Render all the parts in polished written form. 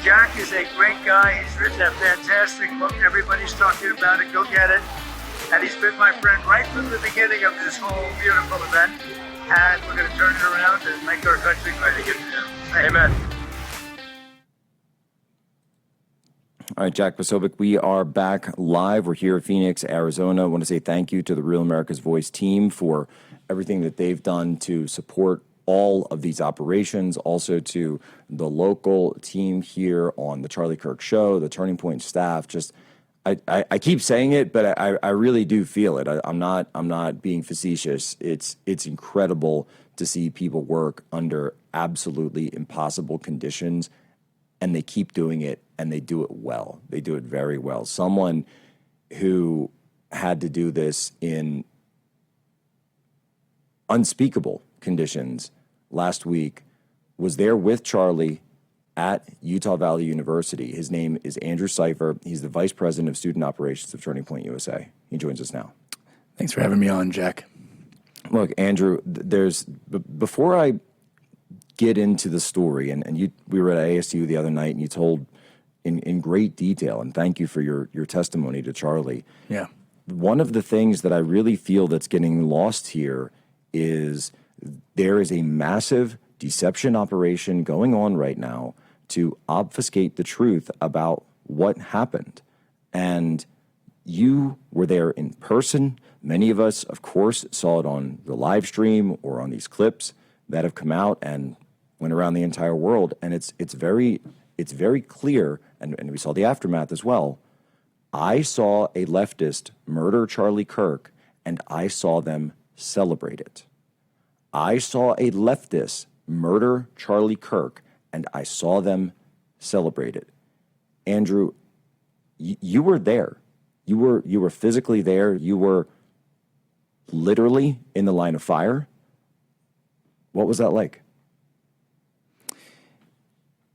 Jack is a great guy. He's written a fantastic book. Everybody's talking about it. Go get it. And he's been my friend right from the beginning of this whole beautiful event. And we're going to turn it around and make our country great again. Amen. All right, Jack Posobiec, we are back live. We're here in Phoenix, Arizona. I want to say thank you to the Real America's Voice team for everything that they've done to support all of these operations, also to the local team here on the Charlie Kirk Show, the Turning Point staff. Just, I keep saying it, but I really do feel it. I'm not being facetious. It's incredible to see people work under absolutely impossible conditions, and they keep doing it, and they do it well. They do it very well. Someone who had to do this in unspeakable conditions last week was there with Charlie at Utah Valley University. His name is Andrew Sypher. He's the Vice President of Student Operations of Turning Point USA. He joins us now. Thanks for having me on, Jack. Look, Andrew, before I get into the story, and we were at ASU the other night, and you told in great detail, and thank you for your testimony to Charlie. Yeah. One of the things that I really feel that's getting lost here is there is a massive deception operation going on right now to obfuscate the truth about what happened. And you were there in person. Many of us, of course, saw it on the live stream or on these clips that have come out and went around the entire world. And it's very clear, and we saw the aftermath as well. I saw a leftist murder Charlie Kirk, and I saw them celebrate it. I saw a leftist murder Charlie Kirk, and I saw them celebrate it. Andrew, you were there. You were physically there. You were literally in the line of fire. What was that like?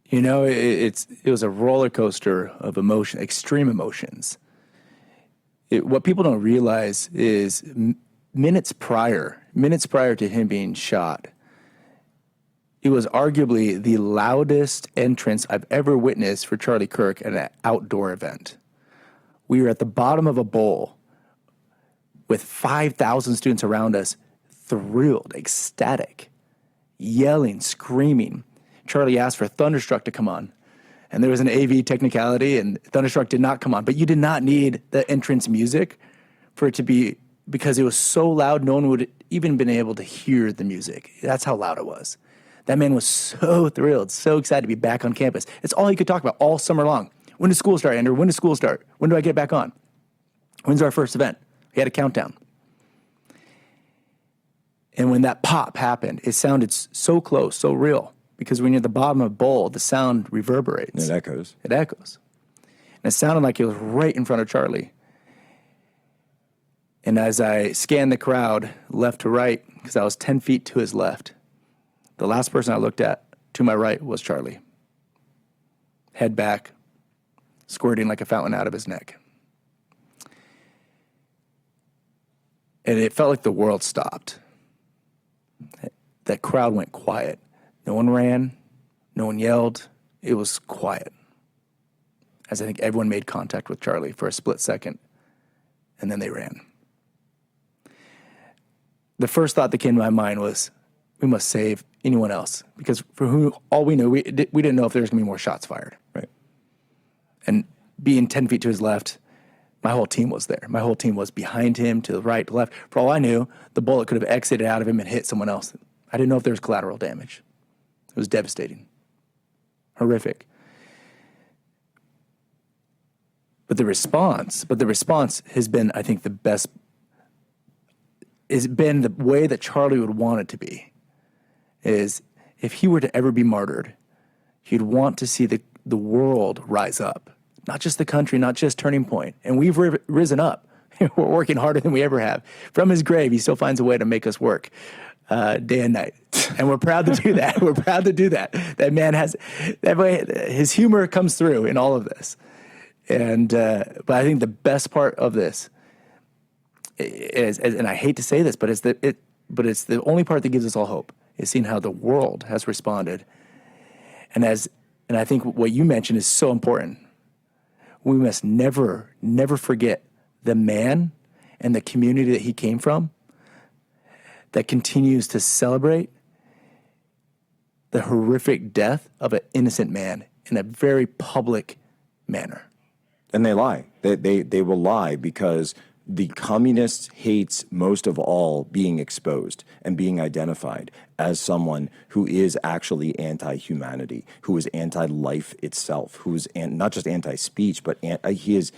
You know, it was a roller coaster of emotion, extreme emotions. What people don't realize is minutes prior to him being shot, it was arguably the loudest entrance I've ever witnessed for Charlie Kirk at an outdoor event. We were at the bottom of a bowl with 5,000 students around us, thrilled, ecstatic, yelling, screaming. Charlie asked for Thunderstruck to come on, and there was an AV technicality, and Thunderstruck did not come on. But you did not need the entrance music for it to be, because it was so loud, no one would even been able to hear the music. That's how loud it was. That man was so thrilled, so excited to be back on campus. It's all he could talk about all summer long. When does school start, Andrew? When does school start? When do I get back on? When's our first event? He had a countdown. And when that pop happened, it sounded so close, so real. Because when you're at the bottom of a bowl, the sound reverberates. It echoes. It echoes. And it sounded like it was right in front of Charlie. And as I scanned the crowd left to right, because I was 10 feet to his left, the last person I looked at to my right was Charlie. Head back, squirting like a fountain out of his neck. And it felt like the world stopped. That crowd went quiet. No one ran, no one yelled. It was quiet. As I think everyone made contact with Charlie for a split second, and then they ran. The first thought that came to my mind was, we must save anyone else, because for who, all we knew, we didn't know if there was going to be more shots fired. Right. And being 10 feet to his left, my whole team was there. My whole team was behind him, to the right, to the left. For all I knew, the bullet could have exited out of him and hit someone else. I didn't know if there was collateral damage. It was devastating, horrific. But the response has been, I think, the best. It's been the way that Charlie would want it to be. Is if he were to ever be martyred, he'd want to see the world rise up, not just the country, not just Turning Point. And we've risen up. We're working harder than we ever have. From his grave, he still finds a way to make us work. Day and night. And we're proud to do that. We're proud to do that. That man has, that way, his humor comes through in all of this. And, but I think the best part of this is, and I hate to say this, but it's the only part that gives us all hope, is seeing how the world has responded. And as And I think what you mentioned is so important. We must never, never forget the man and the community that he came from that continues to celebrate the horrific death of an innocent man in a very public manner. And they lie. They will lie because the communist hates most of all being exposed and being identified as someone who is actually anti-humanity, who is anti-life itself, who's not just anti-speech, but he is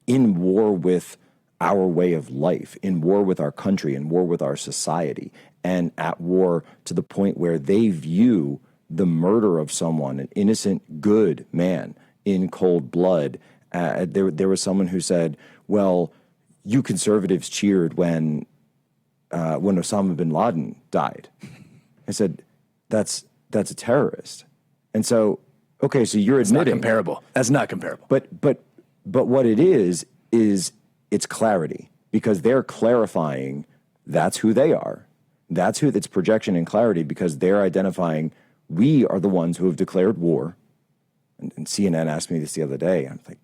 in war with our way of life, in war with our country, in war with our society, and at war to the point where they view the murder of someone, an innocent, good man, in cold blood. There was someone who said, well, you conservatives cheered when Osama bin Laden died. I said, that's a terrorist. And so, okay, so you're admitting. It's not comparable. That's not comparable. But what it is it's clarity, because they're clarifying that's who they are. That's who, it's projection and clarity, because they're identifying we are the ones who have declared war. And CNN asked me this the other day. I'm like,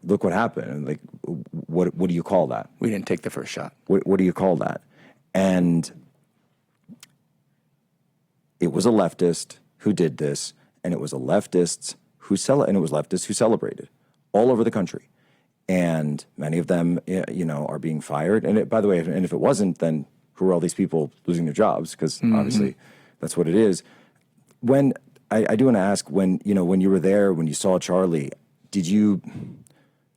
look what happened. And like, what do you call that? We didn't take the first shot. What do you call that? And it was a leftist who did this, and it was leftists who celebrated all over the country. And many of them, are being fired. And by the way, and if it wasn't, then who are all these people losing their jobs? Because obviously that's what it is. When I do want to ask, when you were there, when you saw Charlie, did you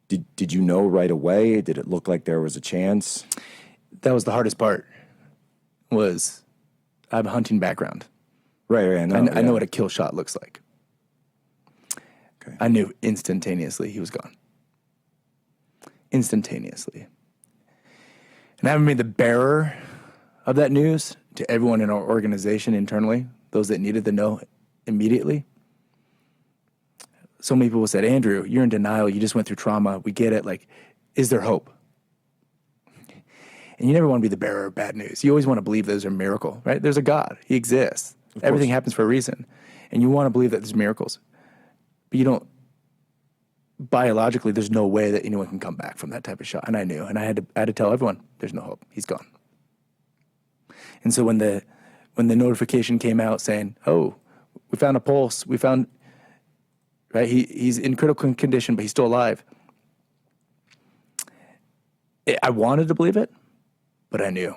know right away? Did it look like there was a chance? That was the hardest part. Was I have a hunting background. Right. I know what a kill shot looks like. Okay. I knew instantaneously he was gone. Instantaneously. And having been the bearer of that news to everyone in our organization internally, those that needed to know immediately, so many people said, Andrew, you're in denial. You just went through trauma. We get it. Like, is there hope? And you never want to be the bearer of bad news. You always want to believe there's a miracle, right? There's a God. He exists. Everything happens for a reason. And you want to believe that there's miracles. But you don't, biologically, there's no way that anyone can come back from that type of shot. And I knew. And I had to tell everyone, there's no hope. He's gone. And so when the notification came out saying, oh, we found a pulse, we found, right, he's in critical condition, but he's still alive. I wanted to believe it, but I knew.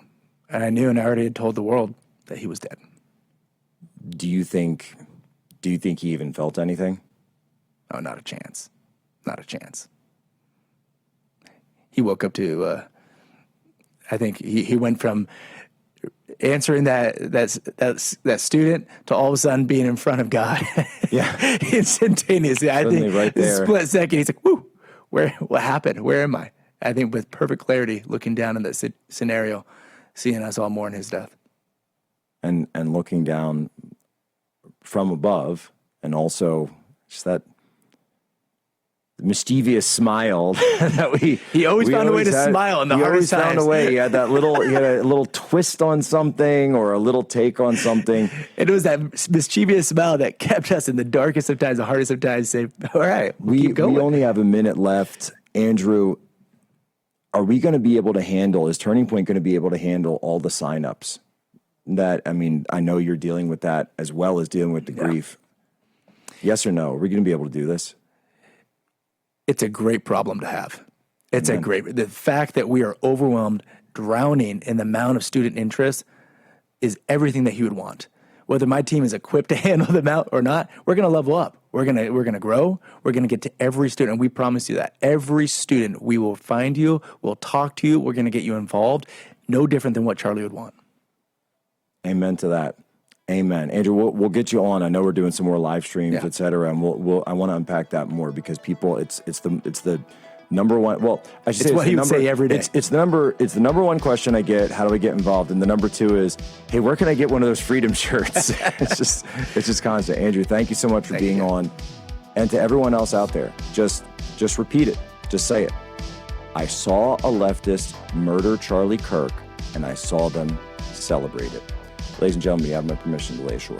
And I knew, and I already had told the world that he was dead. Do you think he even felt anything? Oh, not a chance. Not a chance. He woke up to, I think he went from answering that student to all of a sudden being in front of God. Yeah. Instantaneously. I think right there. Split second, he's like, whoo, what happened? Where am I? I think with perfect clarity, looking down in that scenario, seeing us all mourn his death. And looking down from above, and also just that mischievous smile that he always found a way to smile in the hardest times. He always found a way. He had a little twist on something, or a little take on something. It was that mischievous smile that kept us in the darkest of times, the hardest of times, say, all right, we'll keep going. We only have a minute left. Andrew, are we going to be able to handle, is Turning Point going to be able to handle all the signups? I know you're dealing with that as well as dealing with the grief. Yes or no? Are we going to be able to do this? It's a great problem to have. The fact that we are overwhelmed, drowning in the amount of student interest is everything that he would want. Whether my team is equipped to handle them out or not, we're going to level up. We're going to grow. We're going to get to every student. And we promise you that. Every student, we will find you. We'll talk to you. We're going to get you involved. No different than what Charlie would want. Amen to that. Amen. Andrew, we'll get you on. I know we're doing some more live streams, et cetera, and I want to unpack that more, because people, it's the number one. Well, I should say it's what he would say every day. It's the number one question I get. How do I get involved? And the number two is, hey, where can I get one of those freedom shirts? it's just constant. Andrew, thank you so much for being on. And to everyone else out there, just repeat it. Just say it. I saw a leftist murder Charlie Kirk, and I saw them celebrate it. Ladies and gentlemen, you have my permission to lay ashore.